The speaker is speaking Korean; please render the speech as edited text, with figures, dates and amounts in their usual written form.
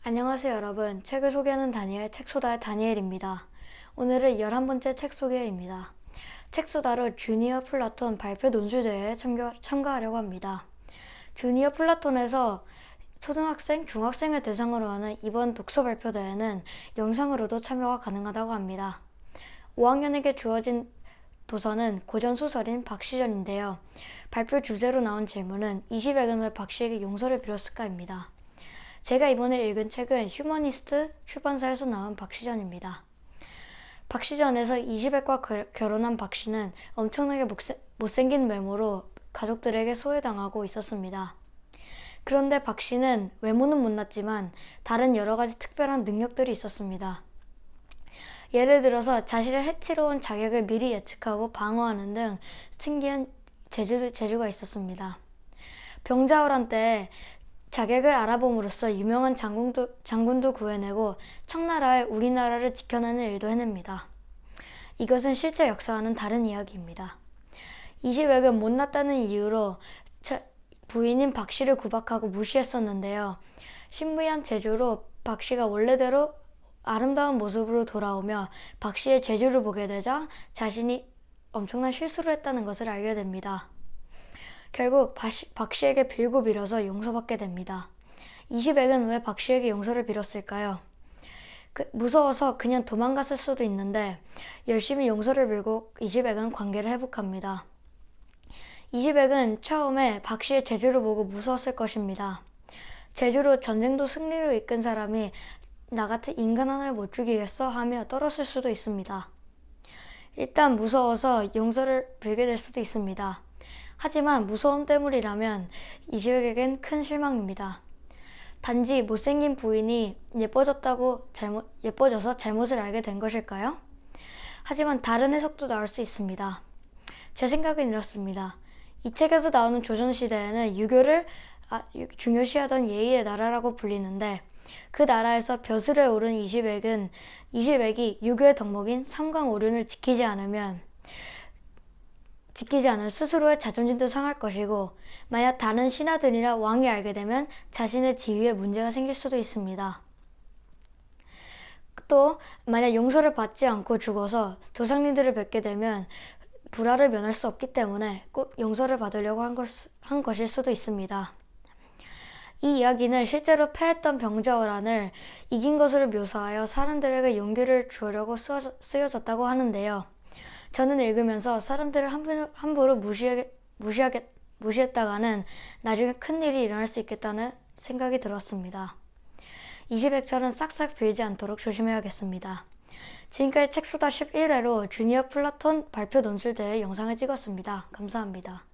안녕하세요 여러분. 책을 소개하는 다니엘, 책소다의 다니엘입니다. 오늘은 11번째 책 소개입니다. 책소다로 주니어 플라톤 발표 논술대회에 참가하려고 합니다. 주니어 플라톤에서 초등학생, 중학생을 대상으로 하는 이번 독서 발표대회는 영상으로도 참여가 가능하다고 합니다. 5학년에게 주어진 도서는 고전소설인 박시전인데요. 발표 주제로 나온 질문은 20액은 왜 박씨에게 용서를 빌었을까입니다. 제가 이번에 읽은 책은 휴머니스트 출판사에서 나온 박시전입니다. 박시전에서 20액과 결혼한 박씨는 엄청나게 못생긴 외모로 가족들에게 소외당하고 있었습니다. 그런데 박씨는 외모는 못났지만 다른 여러가지 특별한 능력들이 있었습니다. 예를 들어서 자신을 해치러 온 자객을 미리 예측하고 방어하는 등 신기한 재주가 있었습니다. 병자호란 때 자객을 알아봄으로써 유명한 장군도 구해내고 청나라에 우리나라를 지켜내는 일도 해냅니다. 이것은 실제 역사와는 다른 이야기입니다. 이시백은 못났다는 이유로 부인인 박씨를 구박하고 무시했었는데요. 신비한 재주로 박씨가 원래대로 아름다운 모습으로 돌아오며 박씨의 재주를 보게 되자 자신이 엄청난 실수를 했다는 것을 알게 됩니다. 결국 박씨에게 빌고 빌어서 용서받게 됩니다. 이시백은 왜 박씨에게 용서를 빌었을까요? 무서워서 그냥 도망갔을 수도 있는데 열심히 용서를 빌고 이시백은 관계를 회복합니다. 이시백은 처음에 박씨의 재주를 보고 무서웠을 것입니다. 재주로 전쟁도 승리로 이끈 사람이 나 같은 인간 하나를 못 죽이겠어 하며 떨었을 수도 있습니다. 일단 무서워서 용서를 빌게 될 수도 있습니다. 하지만 무서움 때문이라면 이시백에겐 큰 실망입니다. 단지 못생긴 부인이 예뻐져서 잘못을 알게 된 것일까요? 하지만 다른 해석도 나올 수 있습니다. 제 생각은 이렇습니다. 이 책에서 나오는 조선시대에는 유교를 중요시하던 예의의 나라라고 불리는데 그 나라에서 벼슬에 오른 이시백이 유교의 덕목인 삼강오륜을 지키지 않으면 스스로의 자존심도 상할 것이고 만약 다른 신하들이나 왕이 알게 되면 자신의 지위에 문제가 생길 수도 있습니다. 또 만약 용서를 받지 않고 죽어서 조상님들을 뵙게 되면 불화를 면할 수 없기 때문에 꼭 용서를 받으려고 한 것일 수도 있습니다. 이 이야기는 실제로 패했던 병자호란을 이긴 것으로 묘사하여 사람들에게 용기를 주려고 쓰여졌다고 하는데요. 저는 읽으면서 사람들을 함부로 무시했다가는 나중에 큰일이 일어날 수 있겠다는 생각이 들었습니다. 이시백처럼 싹싹 빌지 않도록 조심해야겠습니다. 지금까지 책소다 11회로 주니어 플라톤 발표 논술대회 영상을 찍었습니다. 감사합니다.